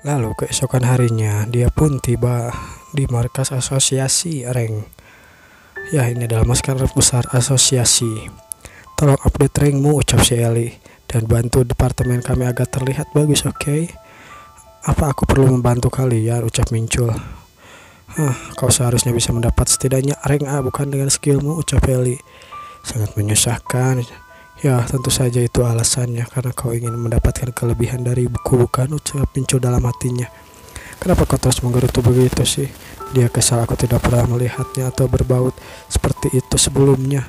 Lalu keesokan harinya dia pun tiba di markas asosiasi rank. Ya, ini adalah markas besar asosiasi. Tolong update rankmu, ucap si Eli, dan bantu departemen kami agar terlihat bagus, oke? Apa aku perlu membantu kalian, ucap Mincul. Kau seharusnya bisa mendapat setidaknya rank A bukan dengan skillmu, ucap Eli. Sangat menyusahkan. Ya, tentu saja itu alasannya, karena kau ingin mendapatkan kelebihan dari buku bukan, ucap Mincul dalam hatinya. Kenapa kau terus menggerutu begitu sih? Dia kesal aku tidak pernah melihatnya atau berbaut seperti itu sebelumnya.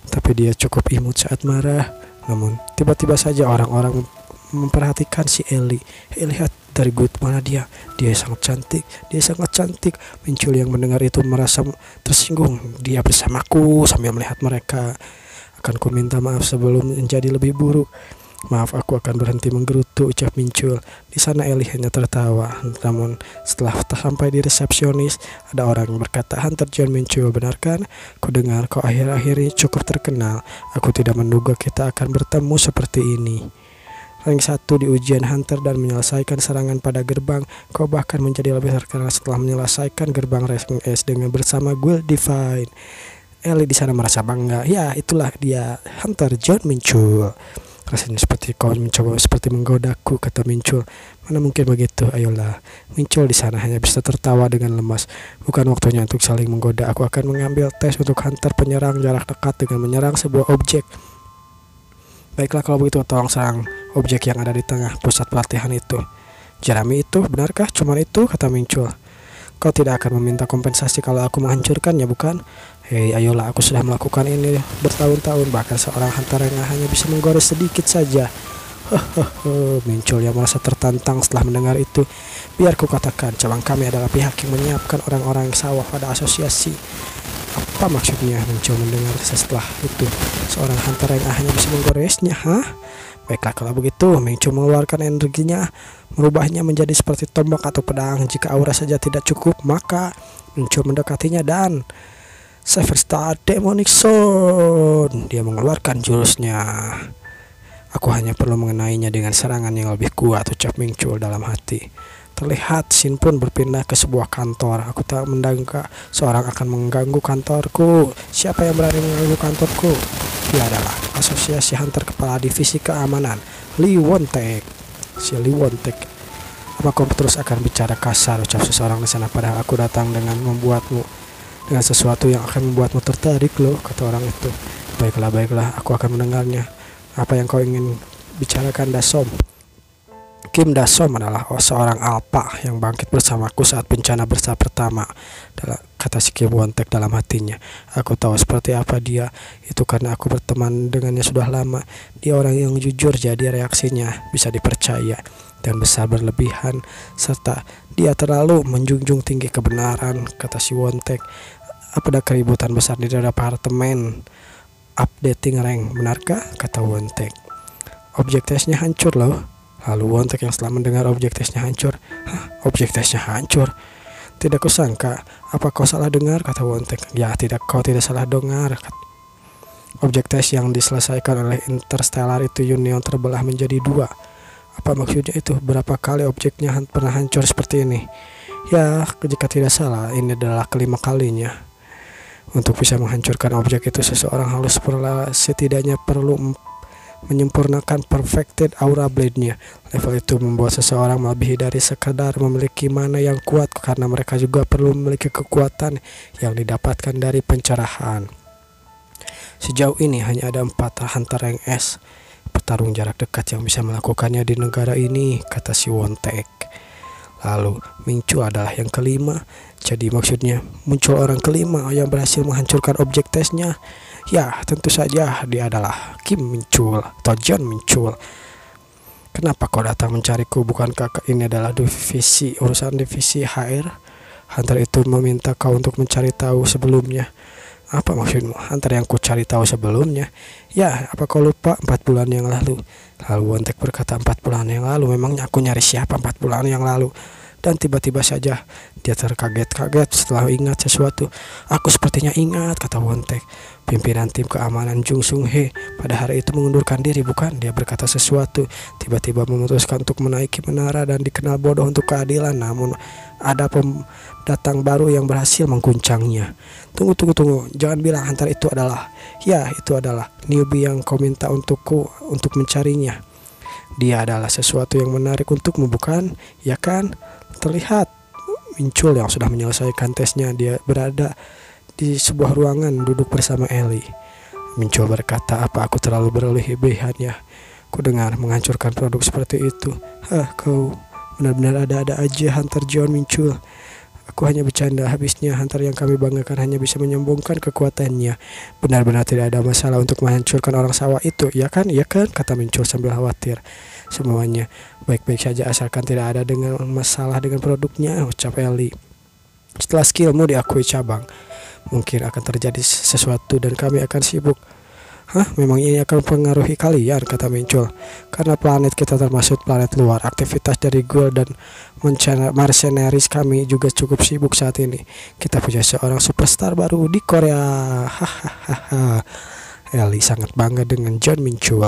Tapi dia cukup imut saat marah. Namun tiba-tiba saja orang-orang memperhatikan si Eli. Lihat dari good mana dia. Dia sangat cantik. Dia sangat cantik. Mincul yang mendengar itu merasa tersinggung. Dia bersamaku sambil melihat mereka. Akan ku minta maaf sebelum menjadi lebih buruk. Maaf, aku akan berhenti menggerutu, ucap Mincul. Di sana Eli hanya tertawa. Namun setelah sampai di resepsionis, ada orang yang berkata, Hunter John Mincul, benar kan? Ku dengar kau akhir-akhir ini cukup terkenal. Aku tidak menduga kita akan bertemu seperti ini. Rank 1 di ujian Hunter dan menyelesaikan serangan pada gerbang. Kau bahkan menjadi lebih terkenal setelah menyelesaikan gerbang rank S dengan bersama Guild Divine. Eli di sana merasa bangga. Ya, itulah dia, Hunter John Mincul. Rasanya seperti kau mencoba seperti menggodaku, kata Mincul. Mana mungkin begitu, ayolah. Mincul di sana hanya bisa tertawa dengan lemas. Bukan waktunya untuk saling menggoda. Aku akan mengambil tes untuk Hunter penyerang jarak dekat dengan menyerang sebuah objek. Baiklah kalau begitu, tolong serang objek yang ada di tengah pusat pelatihan itu. Jerami itu, benarkah cuman itu, kata Mincul. Kau tidak akan meminta kompensasi kalau aku menghancurkannya, bukan? Hei, ayolah, aku sudah melakukan ini bertahun-tahun. Bahkan seorang hunter yang hanya bisa menggores sedikit saja. Mincul yang merasa tertantang setelah mendengar itu. Biar ku katakan, cabang kami adalah pihak yang menyiapkan orang-orang yang sawah pada asosiasi. Apa maksudnya? Mincul mendengar setelah itu. Seorang hunter yang hanya bisa menggoresnya, Baiklah kalau begitu, Mincul mengeluarkan energinya, merubahnya menjadi seperti tombak atau pedang. Jika aura saja tidak cukup, maka Mincul mendekatinya dan Sever Star Demonic Sword. Dia mengeluarkan jurusnya. Aku hanya perlu mengenainya dengan serangan yang lebih kuat, ucap Mincul dalam hati. Terlihat Shin pun berpindah ke sebuah kantor. Aku tak menduga seorang akan mengganggu kantorku. Siapa yang berani mengganggu kantorku? Dia adalah Asosiasi Hunter Kepala Divisi Keamanan, Lee Wontek. Si Lee Wontek. Apa kau terus akan bicara kasar, ucap seseorang di sana, padahal aku datang dengan sesuatu yang akan membuatmu tertarik loh, kata orang itu. Baiklah, aku akan mendengarnya. Apa yang kau ingin bicarakan, Dasom? Kim Dasom adalah seorang alpha yang bangkit bersamaku saat bencana besar pertama, kata si Kim Wontek dalam hatinya. Aku tahu seperti apa dia, itu karena aku berteman dengannya sudah lama. Dia orang yang jujur, jadi reaksinya bisa dipercaya dan besar berlebihan, serta dia terlalu menjunjung tinggi kebenaran, kata si Wontek. Apa ada keributan besar di departemen updating rank, benarkah? Kata Wontek. Objek tesnya hancur loh. Lalu Wontek yang setelah mendengar objek tesnya hancur. Objek tesnya hancur? Tidak kusangka. Apa kau salah dengar, kata Wontek. Ya, kau tidak salah dengar. Objek tes yang diselesaikan oleh Interstellar itu Union terbelah menjadi 2. Apa maksudnya itu? Berapa kali objeknya pernah hancur seperti ini? Ya, jika tidak salah, ini adalah kelima kalinya. Untuk bisa menghancurkan objek itu, seseorang harus setidaknya perlu menyempurnakan perfected aura blade-nya. Level itu membuat seseorang melebihi dari sekadar memiliki mana yang kuat, karena mereka juga perlu memiliki kekuatan yang didapatkan dari pencerahan. Sejauh ini hanya ada 4 hunter rank S petarung jarak dekat yang bisa melakukannya di negara ini, kata si Wontek. Lalu Mincul adalah yang kelima. Jadi maksudnya muncul orang kelima yang berhasil menghancurkan objek tesnya. Ya, tentu saja dia adalah Kim Mincul atau John Mincul. Kenapa kau datang mencariku? Bukankah ini adalah urusan divisi HR? Hunter itu meminta kau untuk mencari tahu sebelumnya. Apa maksudmu? Hunter yang ku cari tahu sebelumnya? Ya, apa kau lupa 4 bulan yang lalu? Lalu Wontek berkata, 4 bulan yang lalu? Memangnya aku nyari siapa 4 bulan yang lalu? Dan tiba-tiba saja dia terkaget-kaget setelah ingat sesuatu. "Aku sepertinya ingat," kata Wontek. "Pimpinan tim keamanan Jung Sung Hee pada hari itu mengundurkan diri, bukan?" Dia berkata sesuatu. Tiba-tiba memutuskan untuk menaiki menara dan dikenal bodoh untuk keadilan. Namun ada pendatang baru yang berhasil mengguncangnya. Tunggu. Jangan bilang Hunter itu adalah..." "Ya, itu adalah newbie yang kau minta untukku untuk mencarinya. Dia adalah sesuatu yang menarik untukmu, bukan? Ya kan?" Terlihat Mincul yang sudah menyelesaikan tesnya. Dia berada di sebuah ruangan duduk bersama Ellie. Mincul berkata, "Apa aku terlalu berlebihan ya? Ku dengar menghancurkan produk seperti itu." Kau benar-benar ada-ada aja, Hunter John." Mincul, "Aku hanya bercanda. Habisnya Hunter yang kami banggakan hanya bisa menyombongkan kekuatannya. Benar-benar tidak ada masalah untuk menghancurkan orang sawah itu, ya kan?" "Ya kan?" kata Mincul sambil khawatir. "Semuanya baik-baik saja asalkan tidak ada dengan masalah dengan produknya," ucap Ellie. "Setelah skillmu diakui cabang, mungkin akan terjadi sesuatu dan kami akan sibuk." Memang ini akan mempengaruhi kalian," kata Mincul. "Karena planet kita termasuk planet luar. Aktivitas dari Ghoul dan mercenaries kami juga cukup sibuk saat ini. Kita punya seorang superstar baru di Korea." Hahaha. Ellie sangat bangga dengan John Mincul.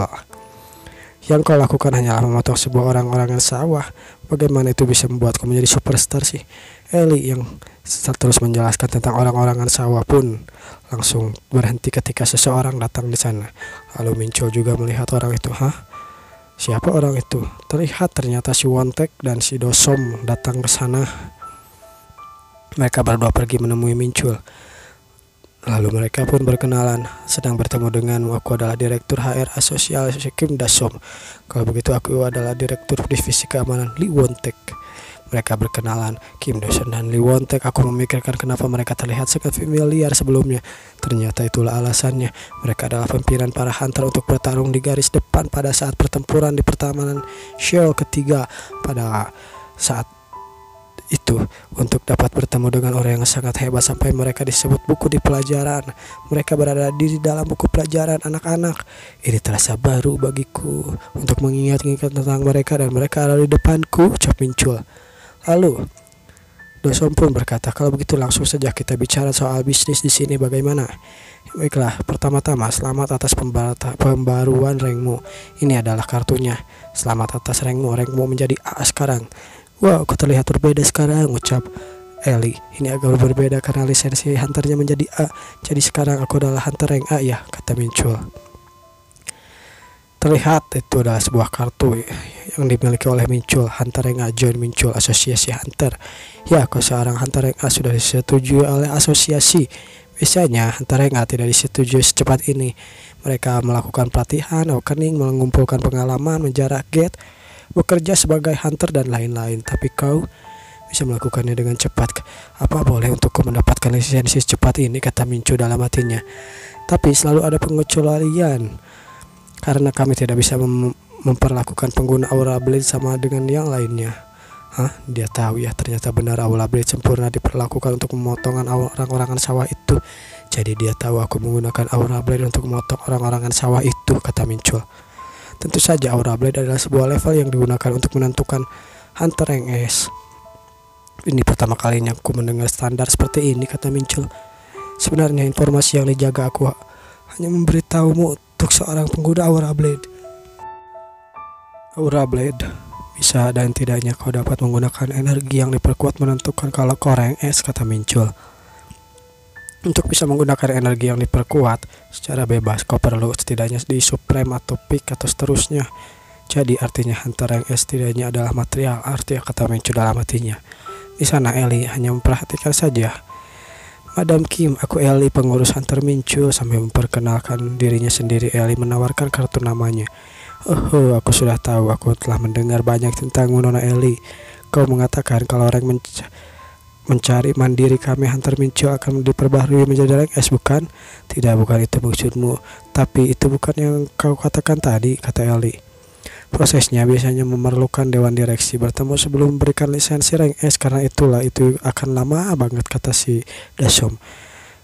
"Yang kau lakukan hanyalah memotong sebuah orang-orangan sawah. Bagaimana itu bisa membuatku menjadi superstar sih?" Ellie yang terus menjelaskan tentang orang-orangan sawah pun langsung berhenti ketika seseorang datang di sana. Lalu Mincul juga melihat orang itu. Siapa orang itu? Ternyata si Wontek dan si Dosom datang ke sana. Mereka berdua pergi menemui Mincul. Lalu mereka pun berkenalan. "Sedang bertemu denganmu. Aku adalah Direktur HR Asosiasi Kim Dasom. Kalau begitu aku adalah Direktur Divisi Keamanan Lee Wontek." Mereka berkenalan. Kim Dasom dan Lee Wontek. Aku memikirkan kenapa mereka terlihat sangat familiar sebelumnya. Ternyata itulah alasannya. Mereka adalah pimpinan para hunter untuk bertarung di garis depan pada saat pertempuran di pertahanan Sheol ketiga. Pada saat itu, untuk dapat bertemu dengan orang yang sangat hebat sampai mereka disebut buku di pelajaran. Mereka berada di dalam buku pelajaran anak-anak. Ini terasa baru bagiku untuk mengingat-ingat tentang mereka, dan mereka ada di depanku, ucap Mincul. Lalu Dosom pun berkata, "Kalau begitu langsung saja kita bicara soal bisnis di sini, bagaimana?" "Baiklah, pertama-tama selamat atas pembaruan rankmu. Ini adalah kartunya. Selamat atas rankmu menjadi A sekarang." "Wow, kau terlihat berbeda sekarang," ucap Ellie. "Ini agak berbeda karena lisensi hunternya menjadi A. Jadi sekarang aku adalah hunter rank A ya," kata Mincul. Terlihat itu adalah sebuah kartu yang dimiliki oleh Mincul. Hunter rank A join Mincul Asosiasi Hunter. "Ya, kau seorang hunter rank A sudah disetujui oleh asosiasi. Biasanya hunter rank A tidak disetujui secepat ini. Mereka melakukan pelatihan, awakening, mengumpulkan pengalaman, menjarak gate, bekerja sebagai hunter dan lain-lain. Tapi kau bisa melakukannya dengan cepat. Apa boleh untukku mendapatkan lisensi secepat ini?" kata Mincul dalam hatinya. "Tapi selalu ada pengecualian. Karena kami tidak bisa memperlakukan pengguna Aura Blade sama dengan yang lainnya." Dia tahu ya, ternyata benar Aura Blade sempurna diperlakukan untuk pemotongan orang-orangan sawah itu. "Jadi dia tahu aku menggunakan Aura Blade untuk memotong orang-orangan sawah itu," kata Mincul. "Tentu saja Aura Blade adalah sebuah level yang digunakan untuk menentukan hunter rank S. Ini pertama kalinya aku mendengar standar seperti ini," kata Mincul. "Sebenarnya informasi yang dijaga aku hanya memberitahumu untuk seorang pengguna Aura Blade. Aura Blade bisa dan tidaknya kau dapat menggunakan energi yang diperkuat menentukan kalau kau rank S," kata Mincul. "Untuk bisa menggunakan energi yang diperkuat secara bebas, kau perlu setidaknya di Supreme atau Peak atau seterusnya. Jadi artinya hunter rank S setidaknya adalah material arti," kata Mincul dalam hatinya. Di sana Ellie hanya memperhatikan saja. "Madam Kim, aku Ellie, pengurus hunter Mincul." Sambil memperkenalkan dirinya sendiri, Ellie menawarkan kartu namanya. "Oh, aku sudah tahu. Aku telah mendengar banyak tentangmu, Nona Ellie. Kau mengatakan kalau rank mencari mandiri kami hunter Mincul akan diperbaharui menjadi rank S, bukan?" "Tidak, bukan itu maksudmu. Tapi itu bukan yang kau katakan tadi," kata Ellie. "Prosesnya biasanya memerlukan dewan direksi bertemu sebelum memberikan lisensi rank S. Karena itulah itu akan lama banget," kata si Dasom.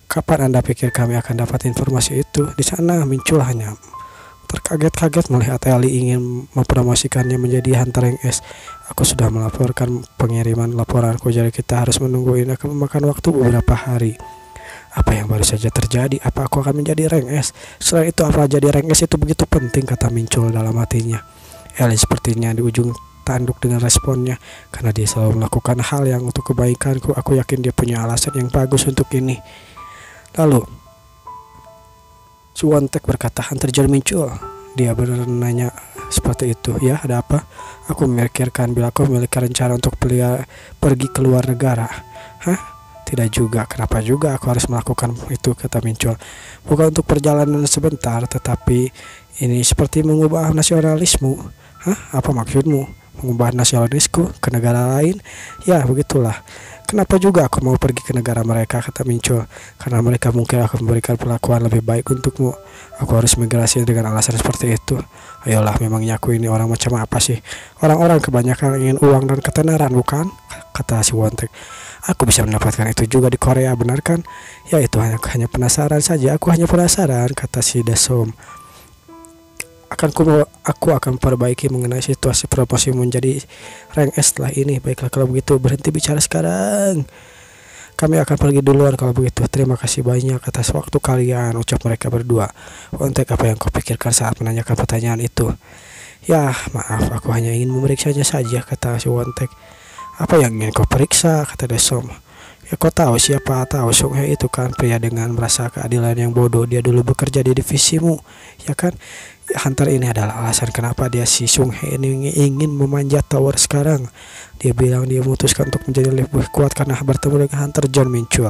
"Kapan Anda pikir kami akan dapat informasi itu?" "Di sana," Mincul hanya terkaget-kaget melihat Eli ingin mempromosikannya menjadi hunter rank S. Aku sudah melaporkan pengiriman laporanku, jadi kita harus menunggu. Ini akan memakan waktu beberapa hari. Apa yang baru saja terjadi? Apa aku akan menjadi rank S? Selain itu, apa jadi rank S itu begitu penting? Kata Mincul dalam hatinya. Eli sepertinya di ujung tanduk dengan responnya, karena dia selalu melakukan hal yang untuk kebaikanku. Aku yakin dia punya alasan yang bagus untuk ini. Lalu Suwontek berkata, "Hunter John Mincul." Dia bernanya seperti itu. "Ya, ada apa?" "Aku memikirkan bila kau memiliki rencana untuk pergi ke luar negara." "Hah? Tidak juga. Kenapa juga aku harus melakukan itu?" kata Mincul. "Bukan untuk perjalanan sebentar, tetapi ini seperti mengubah nasionalismu." "Hah? Apa maksudmu? Mengubah nasionalisku ke negara lain?" "Ya, begitulah. Kenapa juga aku mau pergi ke negara mereka?" kata Mincul. "Karena mereka mungkin akan memberikan perlakuan lebih baik untukmu." "Aku harus migrasi dengan alasan seperti itu?" "Ayolah, memangnya aku ini orang macam apa sih? Orang-orang kebanyakan ingin uang dan ketenaran, bukan?" kata si Wontek. "Aku bisa mendapatkan itu juga di Korea, benar kan?" "Ya, itu hanya penasaran saja. Aku hanya penasaran," kata si Dasom. Aku akan perbaiki mengenai situasi promosi menjadi rank S setelah ini." "Baiklah, kalau begitu berhenti bicara sekarang. Kami akan pergi duluan kalau begitu. Terima kasih banyak atas waktu kalian," ucap mereka berdua. "Wontek, apa yang kau pikirkan saat menanyakan pertanyaan itu?" "Ya, maaf, aku hanya ingin memeriksanya saja," kata si Wontek. "Apa yang ingin kau periksa?" kata Desom. "Ya, kau tahu siapa tahu Sung Hye itu kan pria dengan merasa keadilan yang bodoh. Dia dulu bekerja di divisimu, ya kan? Hunter ini adalah alasan kenapa dia si Sung Hye ini ingin memanjat tower sekarang. Dia bilang dia memutuskan untuk menjadi lebih kuat karena bertemu dengan Hunter John Mincul.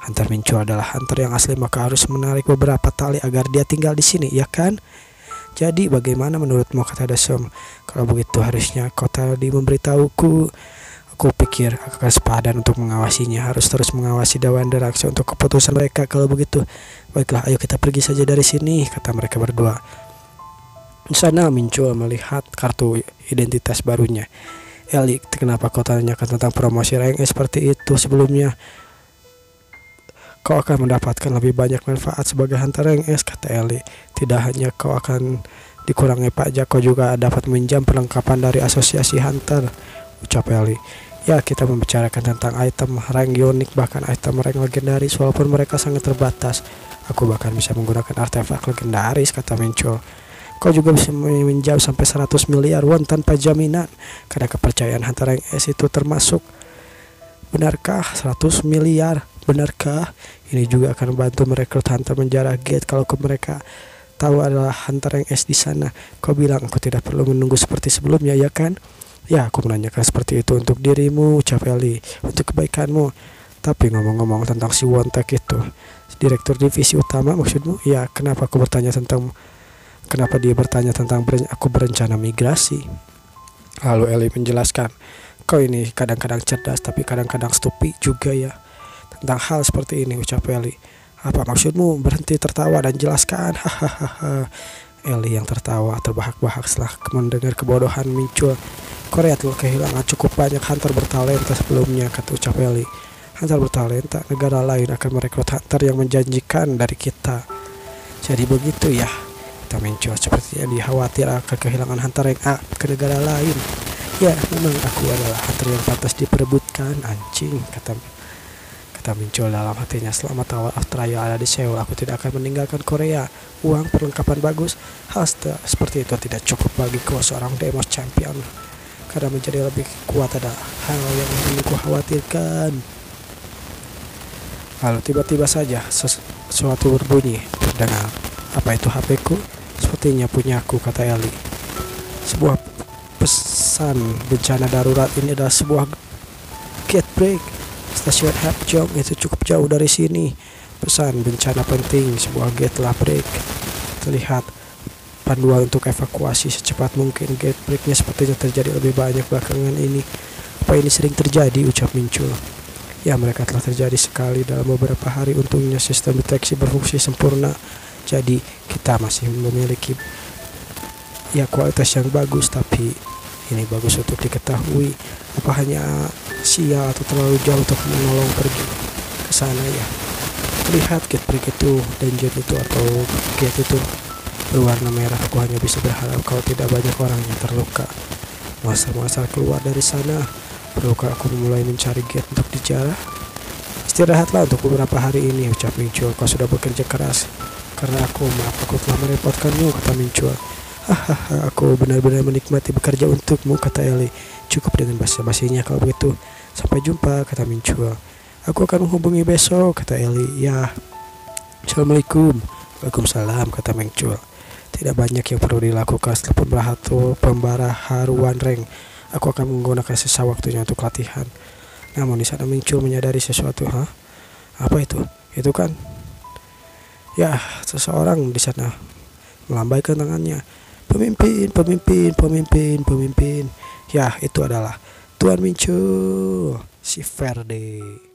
Hunter Mincul adalah hunter yang asli, maka harus menarik beberapa tali agar dia tinggal di sini, ya kan? Jadi bagaimana menurutmu?" kata Dasom. "Kalau begitu harusnya kau tadi memberitahuku. Aku pikir aku akan sepadan untuk mengawasinya. Harus terus mengawasi Dewan Deraksa untuk keputusan mereka. Kalau begitu, baiklah, ayo kita pergi saja dari sini," kata mereka berdua. Di sana Mincul melihat kartu identitas barunya. "Eli, kenapa kau tanyakan tentang promosi rank S seperti itu sebelumnya? Kau akan mendapatkan lebih banyak manfaat sebagai hunter rank S," kata Eli. "Tidak hanya kau akan dikurangi pajak, kau juga dapat meminjam perlengkapan dari asosiasi hunter," ucap Eli. "Ya, kita membicarakan tentang item rank unik, bahkan item rank legendaris, walaupun mereka sangat terbatas. Aku bahkan bisa menggunakan artefak legendaris," kata Mincul. "Kau juga bisa meminjam sampai 100 miliar won tanpa jaminan, karena kepercayaan hunter rank S itu termasuk." "Benarkah 100 miliar? Benarkah? Ini juga akan membantu merekrut hunter menjarah gate kalau mereka tahu adalah hunter rank S di sana. Kau bilang aku tidak perlu menunggu seperti sebelumnya, ya kan?" "Ya, aku menanyakan seperti itu untuk dirimu," ucap Eli, "untuk kebaikanmu. Tapi ngomong-ngomong tentang si Wontek itu, direktur divisi utama maksudmu?" "Ya, kenapa dia bertanya tentang aku berencana migrasi?" Lalu Eli menjelaskan, "Kau ini kadang-kadang cerdas tapi kadang-kadang stupid juga ya tentang hal seperti ini," ucap Eli. "Apa maksudmu?" "Berhenti tertawa dan jelaskan." "Hahaha." Eli yang tertawa terbahak-bahak setelah mendengar kebodohan Mincul. "Korea telah kehilangan cukup banyak hunter bertalenta sebelumnya," kata ucap Eli. "Hunter bertalenta, negara lain akan merekrut hunter yang menjanjikan dari kita." "Jadi begitu ya," kata Mincul. "Sepertinya dia khawatir akan kehilangan hunter rank A ke negara lain." "Ya, memang aku adalah hunter yang pantas diperebutkan, anjing," kata Mincul dalam hatinya. "Selama Tower of Trial ada di Seoul, aku tidak akan meninggalkan Korea. Uang, perlengkapan bagus, hal seperti itu tidak cukup bagiku, seorang Demos Champion. Karena menjadi lebih kuat adalah hal yang ingin ku khawatirkan." Lalu tiba-tiba saja sesuatu berbunyi terdengar. "Apa itu HP-ku?" "Sepertinya punyaku," kata Eli. "Sebuah pesan bencana darurat. Ini adalah sebuah gate break. Stasiun Hapjeong itu cukup jauh dari sini. Pesan bencana penting, sebuah gate telah break. Terlihat panduan untuk evakuasi secepat mungkin. Gate breaknya sepertinya terjadi lebih banyak belakangan ini." "Apa ini sering terjadi?" ucap Mincul. "Ya, mereka telah terjadi sekali dalam beberapa hari. Untungnya sistem deteksi berfungsi sempurna. Jadi kita masih memiliki kualitas yang bagus, tapi ini bagus untuk diketahui. Apa hanya sial atau terlalu jauh untuk menolong pergi ke sana ya? Lihat gate break itu, dungeon itu atau gate itu. berwarna merah. Aku hanya bisa berharap kalau tidak banyak orang yang terluka. Masa-masa keluar dari sana, perlukah aku mulai mencari gate untuk dijarah? Istirahatlah untuk beberapa hari ini, ucap Minchul. Kau sudah bekerja keras. Karena maaf aku telah merepotkanmu, kata Minchul. Hahaha, aku benar-benar menikmati bekerja untukmu, kata Ellie. Cukup dengan basa-basinya kalau begitu. Sampai jumpa, kata Minchul. Aku akan menghubungi besok, kata Ellie. Ya, Assalamualaikum. Waalaikumsalam, kata Minchul. Tidak banyak yang perlu dilakukan setelah pembaharuan rank. Aku akan menggunakan sisa waktunya untuk latihan. Namun di sana Minchul menyadari sesuatu. Apa itu? Itu kan? Ya, seseorang di sana melambaikan tangannya. Pemimpin, pemimpin, pemimpin, pemimpin. Ya, itu adalah Tuan Minchul, si Verde.